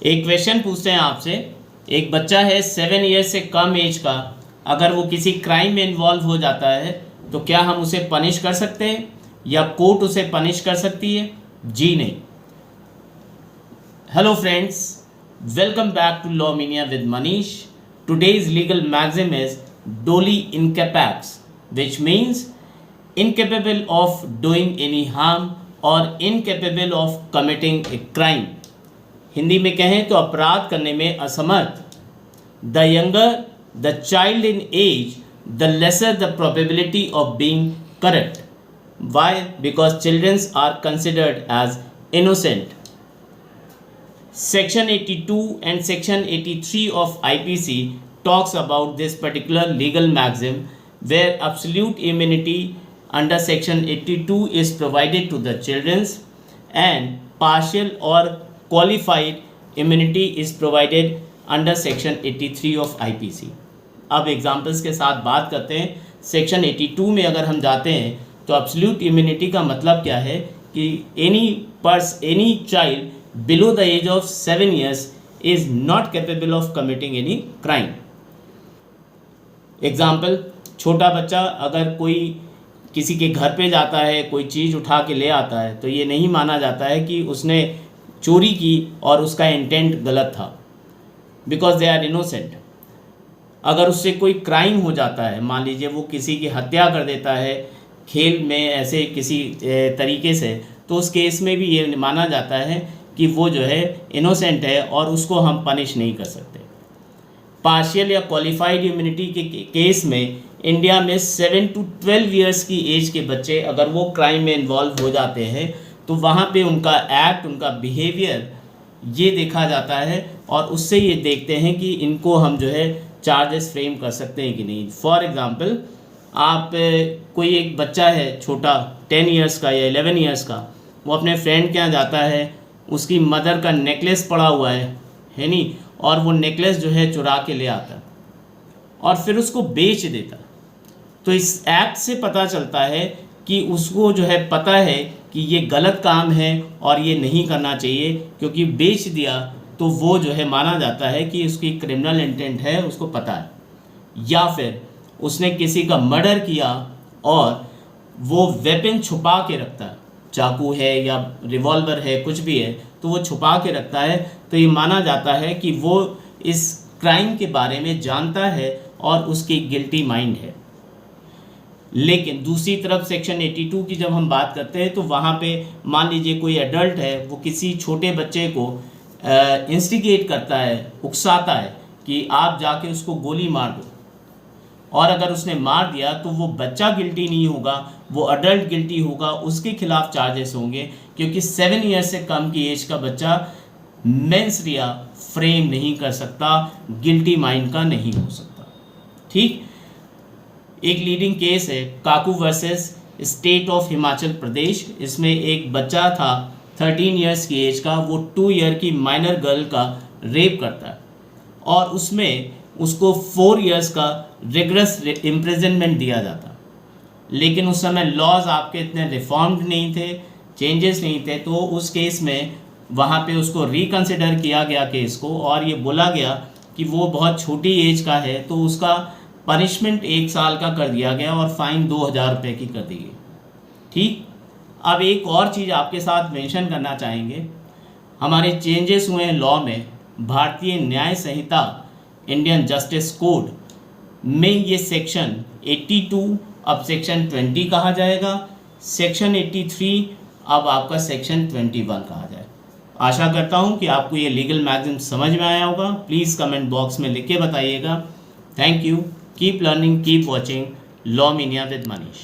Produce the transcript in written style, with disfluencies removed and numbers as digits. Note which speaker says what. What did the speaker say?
Speaker 1: एक क्वेश्चन पूछते हैं आपसे। एक बच्चा है 7 ईयर से कम एज का, अगर वो किसी क्राइम में इन्वॉल्व हो जाता है तो क्या हम उसे पनिश कर सकते हैं या कोर्ट उसे पनिश कर सकती है? जी नहीं। Hello friends, welcome back to law mania with Manish. Today's legal maxim is doli incapax, which means incapable of doing any harm और incapable of committing a crime। Hindi में कहें तो अपराध करने में असमर्थ। The younger the child in age, the lesser the probability of being correct। Why? Because children are considered as innocent। Section 82 and Section 83 of IPC talks about this particular legal maxim, where absolute immunity under Section 82 is provided to the children and partial or qualified immunity is provided under Section 83 of IPC। अब examples के साथ बात करते हैं। Section 82 में अगर हम जाते हैं तो एब्सोल्यूट इम्यूनिटी का मतलब क्या है कि any child below the age of 7 years is not capable of committing any crime. Example, छोटा बच्चा अगर कोई किसी के घर पे जाता है, कोई चीज़ उठा के ले आता है, तो ये नहीं माना जाता है कि उसने चोरी की और उसका इंटेंट गलत था, बिकॉज दे आर इनोसेंट। अगर उससे कोई क्राइम हो जाता है, मान लीजिए वो किसी की हत्या कर देता है खेल में ऐसे किसी तरीके से, तो उस केस में भी ये माना जाता है कि वो जो है इनोसेंट है और उसको हम पनिश नहीं कर सकते। पार्शियल या क्वालिफाइड इम्यूनिटी के केस में इंडिया में 7 to 12 years की एज के बच्चे अगर वो क्राइम में इन्वॉल्व हो जाते हैं तो वहाँ पे उनका एक्ट, उनका बिहेवियर ये देखा जाता है और उससे ये देखते हैं कि इनको हम जो है चार्जेस फ्रेम कर सकते हैं कि नहीं। फॉर एग्ज़ाम्पल, आप कोई एक बच्चा है छोटा 10 years का या 11 years का, वो अपने फ्रेंड के यहाँ जाता है, उसकी मदर का नेकलेस पड़ा हुआ है नहीं, और वो नेकलेस जो है चुरा के ले आता और फिर उसको बेच देता। तो इस एक्ट से पता चलता है कि उसको जो है पता है कि ये गलत काम है और ये नहीं करना चाहिए, क्योंकि बेच दिया तो वो जो है माना जाता है कि उसकी क्रिमिनल इंटेंट है, उसको पता है। या फिर उसने किसी का मर्डर किया और वो वेपन छुपा के रखता है, चाकू है या रिवॉल्वर है, कुछ भी है, तो वो छुपा के रखता है, तो ये माना जाता है कि वो इस क्राइम के बारे में जानता है और उसकी गिल्टी माइंड है। लेकिन दूसरी तरफ सेक्शन 82 की जब हम बात करते हैं तो वहाँ पे मान लीजिए कोई एडल्ट है, वो किसी छोटे बच्चे को इंस्टिगेट करता है, उकसाता है कि आप जाके उसको गोली मार दो, और अगर उसने मार दिया तो वो बच्चा गिल्टी नहीं होगा, वो अडल्ट गिल्टी होगा, उसके खिलाफ चार्जेस होंगे, क्योंकि 7 years से कम की एज का बच्चा मेंस रिया फ्रेम नहीं कर सकता, गिल्टी माइंड का नहीं हो सकता। ठीक, एक लीडिंग केस है काकू versus state of Himachal Pradesh. इसमें एक बच्चा था 13 years की एज का, वो 2 year की माइनर गर्ल का रेप करता है और उसमें उसको 4 years का रिग्रेस इम्प्रिजनमेंट दिया जाता। लेकिन उस समय लॉज आपके इतने रिफॉर्म्ड नहीं थे, चेंजेस नहीं थे, तो उस केस में वहाँ पे उसको रिकन्सिडर किया गया केस को, और ये बोला गया कि वो बहुत छोटी एज का है, तो उसका पनिशमेंट 1 साल का कर दिया गया और फाइन 2000 रुपये की कर दी गई। ठीक, अब एक और चीज़ आपके साथ मेंशन करना चाहेंगे, हमारे चेंजेस हुए हैं लॉ में। भारतीय न्याय संहिता, इंडियन जस्टिस कोड में ये सेक्शन 82 अब सेक्शन 20 कहा जाएगा, सेक्शन 83 अब आपका सेक्शन 21 कहा जाएगा। आशा करता हूँ कि आपको ये लीगल मैगज़ीन समझ में आया होगा। प्लीज़ कमेंट बॉक्स में लिख के बताइएगा। Thank you. Keep learning, keep watching law mania with Manish.